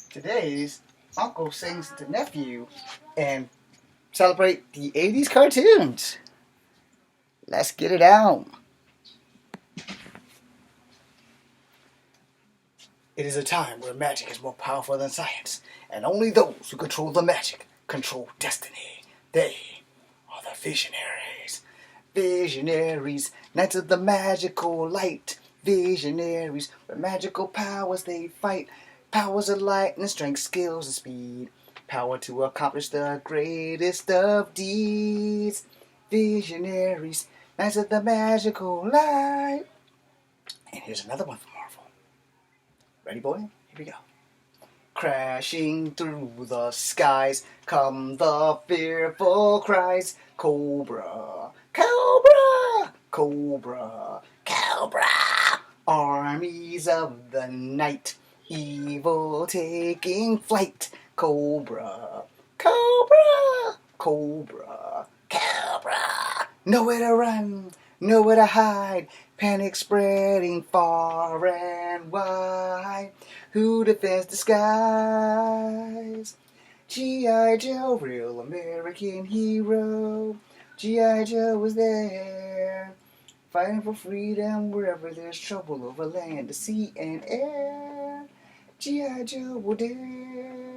Today's uncle sings to nephew and celebrate the 80s cartoons. Let's get it out. It is a time where magic is more powerful than science, and only those who control the magic control destiny. They are the visionaries. Visionaries, knights of the magical light. Visionaries, with magical powers they fight. Powers of lightning, strength, skills, and speed. Power to accomplish the greatest of deeds. Visionaries, knights of the magical light. And here's another one from Marvel. Ready, boy? Here we go. Crashing through the skies come the fearful cries. Cobra, Cobra, Cobra, Cobra. Armies of the night, evil taking flight. Cobra, Cobra, Cobra, Cobra. Nowhere to run, nowhere to hide. Panic spreading far and wide. Who defends the skies? G.I. Joe, real American hero. G.I. Joe was there, fighting for freedom wherever there's trouble over land, sea, and air. G.I. Joe will dare.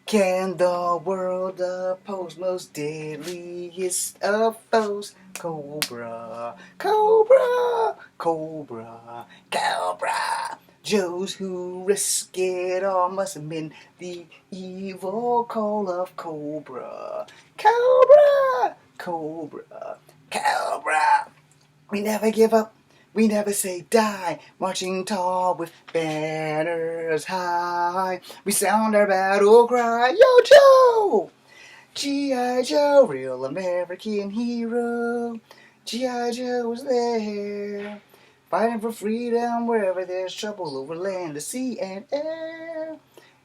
Can the world oppose most deadliest of foes? Cobra, Cobra, Cobra, Cobra. Joes who risk it all must amend the evil call of Cobra. Cobra, Cobra, Cobra. We never give up. We never say die, marching tall with banners high. We sound our battle cry, Yo Joe! G.I. Joe, real American hero. G.I. Joe was there, fighting for freedom wherever there's trouble over land, the sea, and air.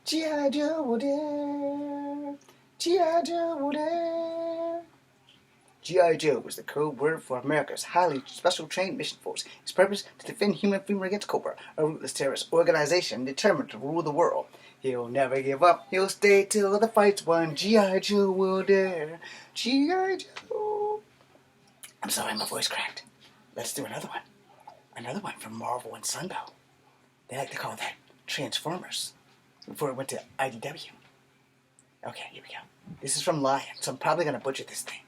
G.I. Joe will dare. G.I. Joe will dare. G.I. Joe was the code word for America's highly special trained mission force. Its purpose to defend human freedom against Cobra, a ruthless terrorist organization determined to rule the world. He'll never give up. He'll stay till the fight's won. G.I. Joe will dare. G.I. Joe. I'm sorry, my voice cracked. Let's do another one. Another one from Marvel and Sunbow. They like to call that Transformers before it went to IDW. Okay, here we go. This is from Lion, so I'm probably going to butcher this thing.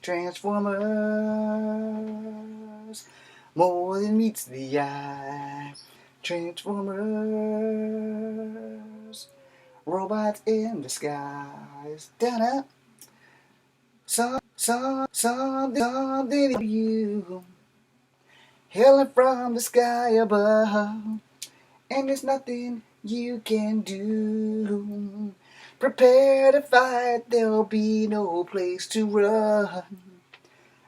Transformers, more than meets the eye. Transformers, robots in the skies. Da-da. Something to you, hailing from the sky above, and there's nothing you can do. Prepare to fight, there'll be no place to run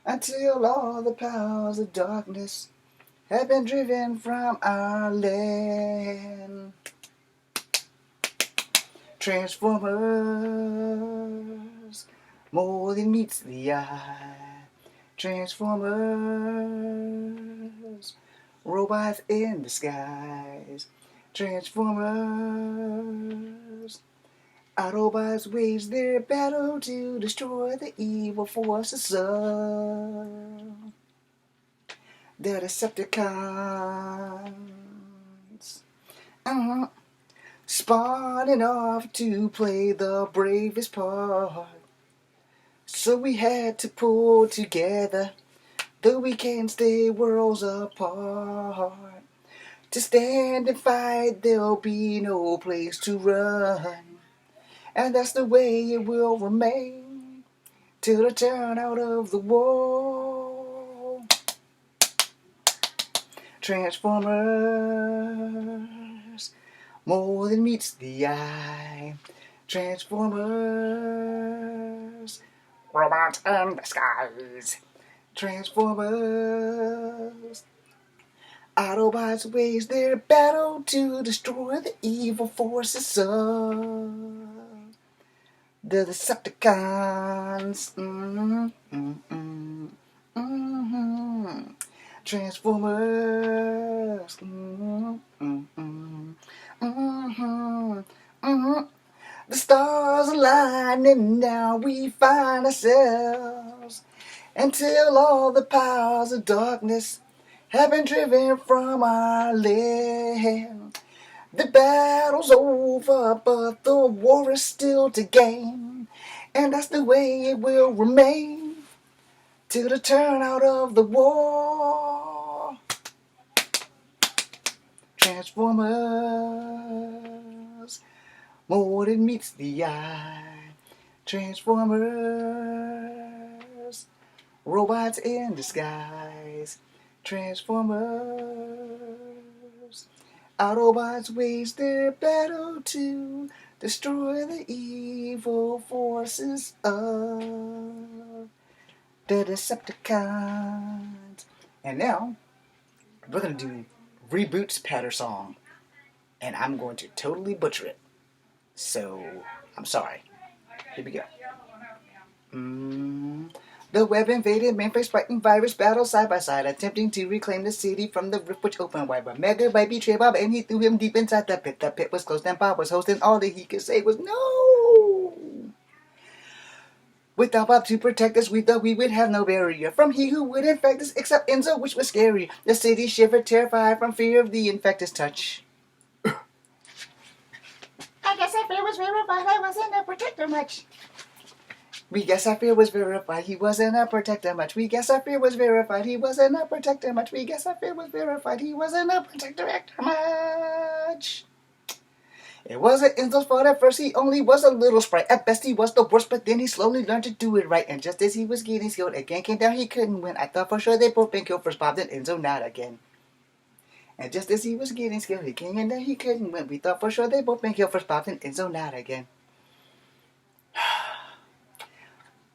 until all the powers of darkness have been driven from our land. Transformers, more than meets the eye. Transformers, robots in the skies. Transformers, Autobots wage their battle to destroy the evil forces of the Decepticons. Spawning off to play the bravest part. So we had to pull together, though we can't stay worlds apart. To stand and fight, there'll be no place to run. And that's the way it will remain till the turn out of the war. Transformers, more than meets the eye. Transformers, robots in the skies. Transformers, Autobots wage their battle to destroy the evil forces of The Decepticons. Transformers. The stars align and now we find ourselves until all the powers of darkness have been driven from our land. The battle's over, but the war is still to gain, and that's the way it will remain till the turnout of the war. Transformers, more than meets the eye. Transformers, robots in disguise. Transformers, Autobots wage their battle to destroy the evil forces of the Decepticons. And now, we're going to do Reboot's patter song. And I'm going to totally butcher it. So, I'm sorry. Here we go. The web invaded, mainframes fighting virus battle side by side, attempting to reclaim the city from the rift which opened wide. But Megabyte betrayed Bob and he threw him deep inside the pit. The pit was closed and Bob was hosting. All that he could say was no. Without Bob to protect us, we thought we would have no barrier from he who would infect us, except Enzo, which was scary. The city shivered, terrified from fear of the infected's touch. I guess that fear was verified. I wasn't a protector much. We guess our fear was verified, he wasn't a protector much. We guess our fear was verified, he wasn't a protector much. We guess our fear was verified, he wasn't a protector much. It wasn't Enzo's fault at first, he only was a little sprite. At best he was the worst, but then he slowly learned to do it right. And just as he was getting skilled, again came down, he couldn't win. I thought for sure they'd both been killed, first Bob, then Enzo, not again. And just as he was getting skilled, he came in there, he couldn't win. We thought for sure they'd both been killed, first Bob, then Enzo, not again.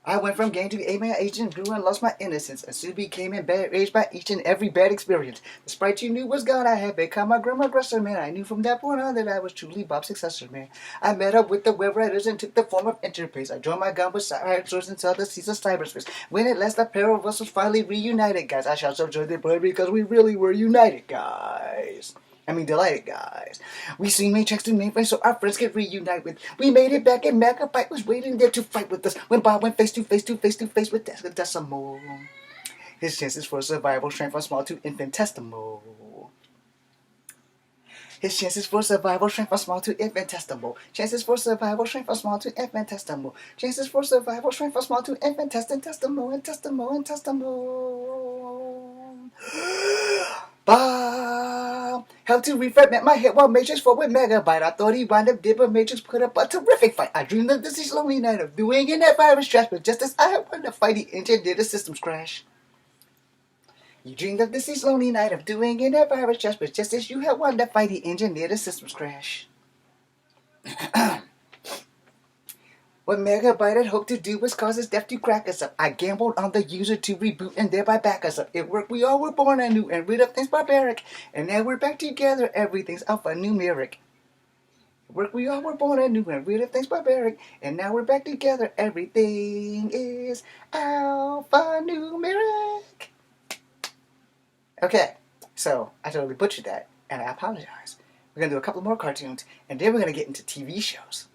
I went from gang to A-man agent, grew and lost my innocence, and soon became enraged by each and every bad experience. The sprite you knew was gone, I had become a grim aggressor, man. I knew from that point on that I was truly Bob's successor, man. I met up with the web writers and took the form of Interface. I joined my gun with swords and saw the seas of cyberspace. When at last the pair of us was finally reunited, guys, I shall so joy the boy because we really were united, guys. Delighted, guys. We soon made checks to mainframe so our friends could reunite with. We made it back and Megabyte was waiting there to fight with us when Bob went face to face with Decimal. His chances for survival shrank from small to infinitesimal. His chances for survival shrank from small to infinitesimal. Chances for survival shrank from small to infinitesimal. Chances for survival shrank from small to infinitesimal. Bob helped to refragment my head while Matrix fought with Megabyte. I thought he wound up dead, but Matrix put up a terrific fight. I dreamed of this each lonely night of doing in that virus trash, but just as I had wanted to fight, the engine did a systems crash. You dreamed of this each lonely night of doing in that virus trash, but just as you had wanted to fight, the engine did a systems crash. What Megabyte had hoped to do was cause his death to crack us up. I gambled on the user to reboot and thereby back us up. It worked, we all were born anew and rid of things barbaric. And now we're back together, everything's alphanumeric. It worked, we all were born anew and rid of things barbaric. And now we're back together, everything is alphanumeric. Okay, so I totally butchered that, and I apologize. We're going to do a couple more cartoons, and then we're going to get into TV shows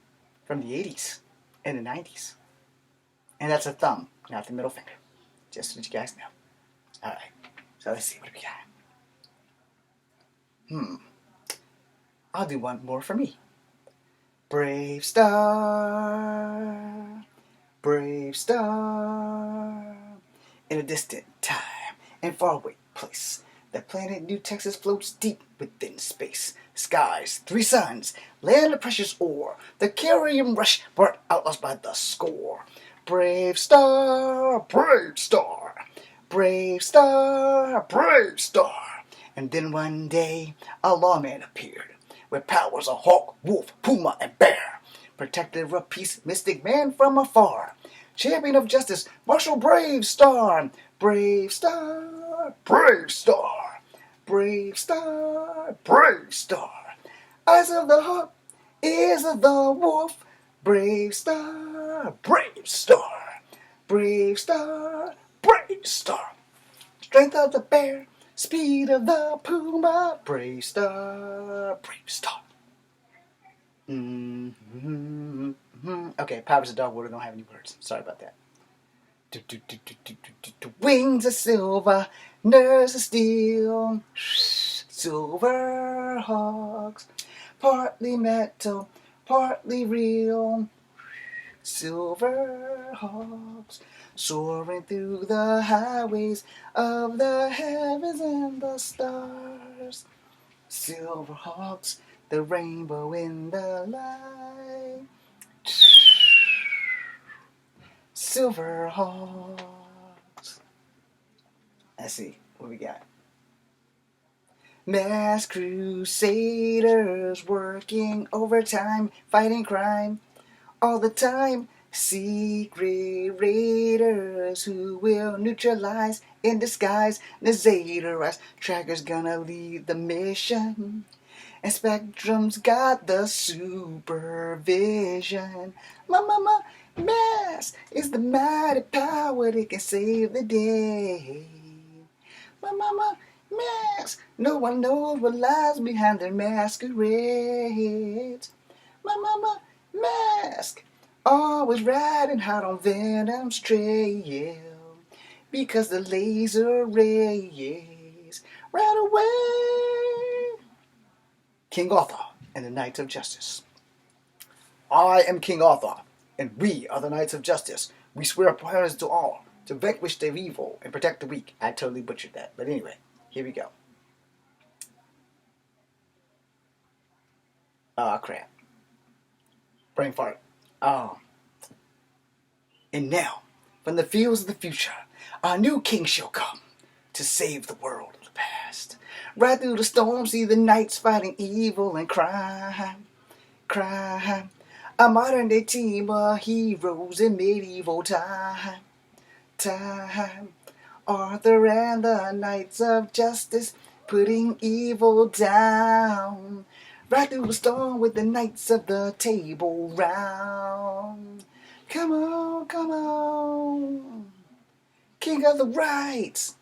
from the 80s. In the 90s. And that's a thumb, not the middle finger. Just so you guys know. Alright, so let's see what we got. I'll do one more for me. Brave star, brave star. In a distant time and faraway place, the planet New Texas floats deep within space. Skies, 3 suns, land of precious ore. The Carrium rush brought outlaws by the score. Brave star, brave star. Brave star, brave star. And then one day, a lawman appeared with powers of hawk, wolf, puma, and bear. Protector of peace, mystic man from afar. Champion of justice, Marshal Brave Star. Brave star, brave star. Brave star, brave star. Eyes of the hawk, ears of the wolf. Brave star, star, brave star, brave star, brave star. Strength of the bear, speed of the puma, brave star, brave star. Mm-hmm. Okay, Powers of Dogwater don't have any words. Sorry about that. Wings of silver, nerves of steel, silver hawks, partly metal, partly real, silver hawks, soaring through the highways of the heavens and the stars. Silver hawks, the rainbow in the light. Silver hawks. Let's see what we got. Mass crusaders working overtime, fighting crime all the time. Secret raiders who will neutralize in disguise. Nazarite trackers gonna lead the mission. And Spectrum's got the supervision. Mama, Mass is the mighty power that can save the day. Mama, Mass, no one knows what lies behind their masquerades. Mama, Mask, always riding hot on Venom's trail. Because the laser rays right away. King Arthur and the Knights of Justice. I am King Arthur, and we are the Knights of Justice. We swear prayers to all, to vanquish their evil and protect the weak. I totally butchered that, but anyway, here we go. Ah, crap. Brain fart. Oh. And now, from the fields of the future, our new king shall come to save the world of the past. Right through the storm, see the knights fighting evil and crime. Crime. A modern day team of heroes in medieval time. Time. Arthur and the Knights of Justice putting evil down. Right through the storm with the Knights of the Table Round. Come on, come on. King of the Rights.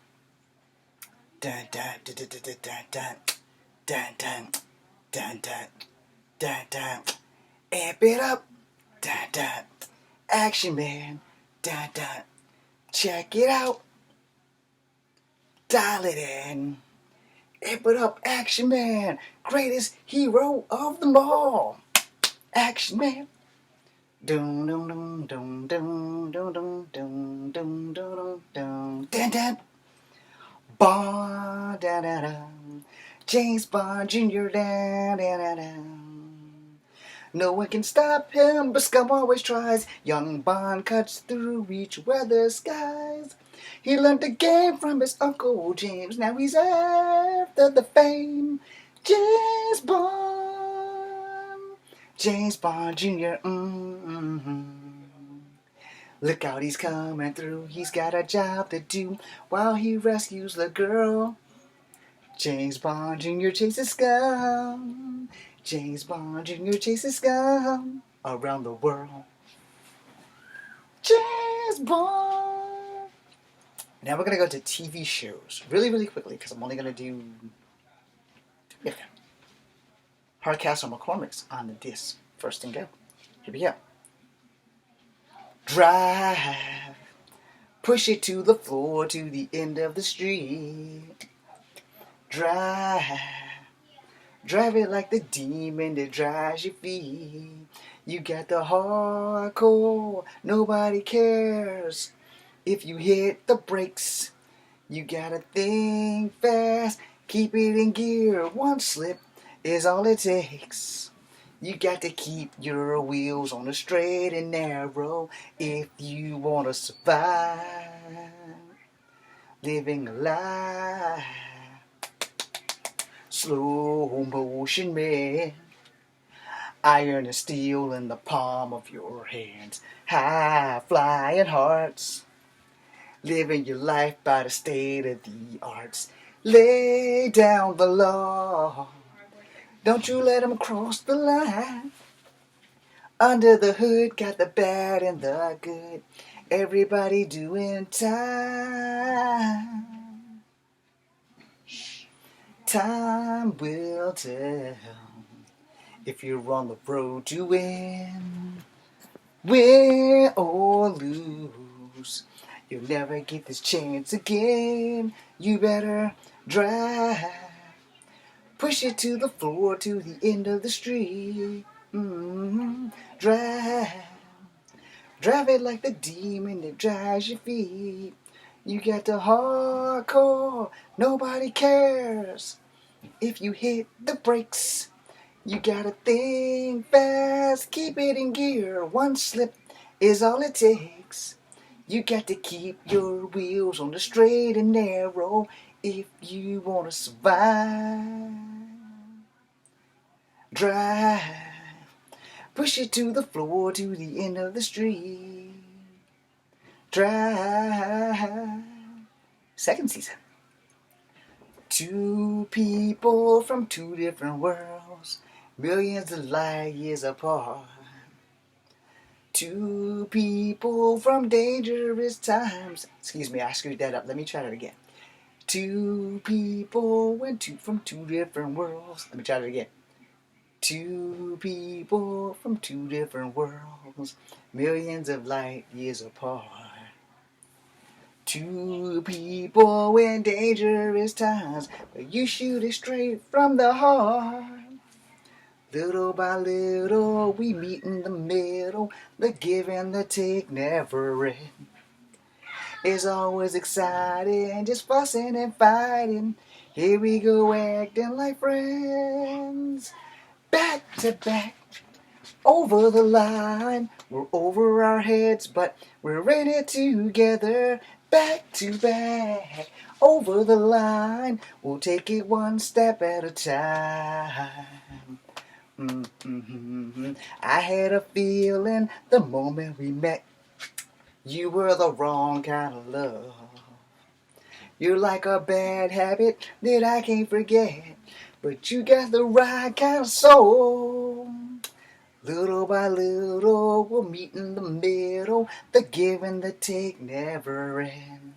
Dun dun dun dun dun dun dun dun dun dun dun dun. Amp it up. Dun dun. Action Man. Dun dun. Check it out. Dial it in. Amp it up, Action Man. Greatest hero of them all. Action Man. Dun dun dun dun dun dun dun dun dun dun dun dun dun. Bond da da da. James Bond Jr. da da da da. No one can stop him, but Scum always tries. Young Bond cuts through each weather skies. He learned the game from his Uncle James. Now he's after the fame. James Bond. James Bond Jr. Look out, he's coming through. He's got a job to do while he rescues the girl. James Bond Jr. chases scum. James Bond Jr. chases scum around the world. James Bond. Now we're going to go to TV shows really, really quickly because I'm only going to do Hardcastle McCormick's on the disc. First and go. Here we go. Drive. Push it to the floor to the end of the street. Drive. Drive it like the demon that drives your feet. You got the hardcore, nobody cares. If you hit the brakes, you gotta think fast. Keep it in gear, one slip is all it takes. You got to keep your wheels on the straight and narrow if you wanna survive. Living a life. Slow motion man. Iron and steel in the palm of your hands. High flying hearts. Living your life by the state of the arts. Lay down the law. Don't you let them cross the line. Under the hood, got the bad and the good. Everybody doing time. Time will tell if you're on the road to win or lose. You'll never get this chance again. You better drive. Push it to the floor, to the end of the street. Drive. Drive it like the demon that drives your feet. You got the hardcore, nobody cares. If you hit the brakes, you gotta think fast, keep it in gear. One slip is all it takes. You got to keep your wheels on the straight and narrow if you wanna survive. Drive, push it to the floor, to the end of the street. Drive. Second season. Two people from two different worlds, millions of light years apart. Two people from dangerous times. Excuse me, I screwed that up. Let me try that again. Two people from two different worlds. Let me try that again. Two people from two different worlds, millions of light years apart. Two people in dangerous times, but you shoot it straight from the heart. Little by little, we meet in the middle. The give and the take never end. It's always exciting, just fussing and fighting. Here we go acting like friends. Back to back, over the line. We're over our heads, but we're in it together. Back to back, over the line. We'll take it one step at a time. I had a feeling the moment we met, you were the wrong kind of love. You're like a bad habit that I can't forget, but you got the right kind of soul. Little by little, we'll meet in the middle. The give and the take never end.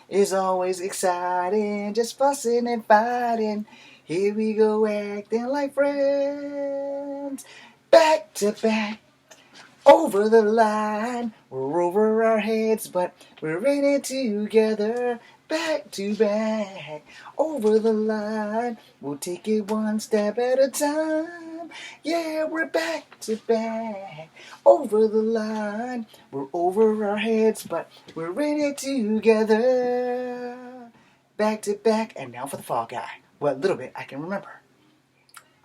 It's always exciting, just fussing and fighting. Here we go acting like friends. Back to back, over the line. We're over our heads, but we're in it together. Back to back, over the line. We'll take it one step at a time. Yeah, we're back to back, over the line. We're over our heads, but we're in it together. Back to back, and now for the Fall Guy. Well, a little bit I can remember.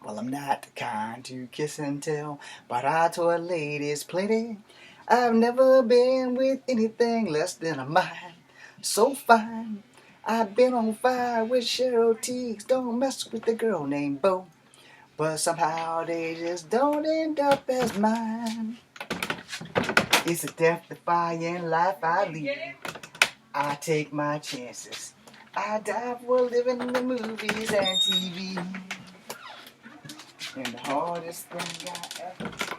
Well, I'm not the kind to kiss and tell, but I told ladies plenty. I've never been with anything less than a mind. So fine, I've been on fire with Cheryl Teagues. Don't mess with the girl named Bo, but somehow they just don't end up as mine. It's a death-defying life I lead. I take my chances. I die for living in the movies and TV. And the hardest thing I ever did.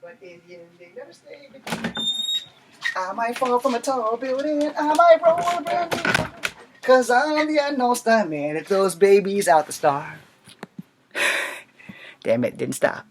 But in the end, they never stay. I might fall from a tall building. I might roll a brand new. Cause I'm the unknown stuntman that throws babies out the star. Damn it, didn't stop.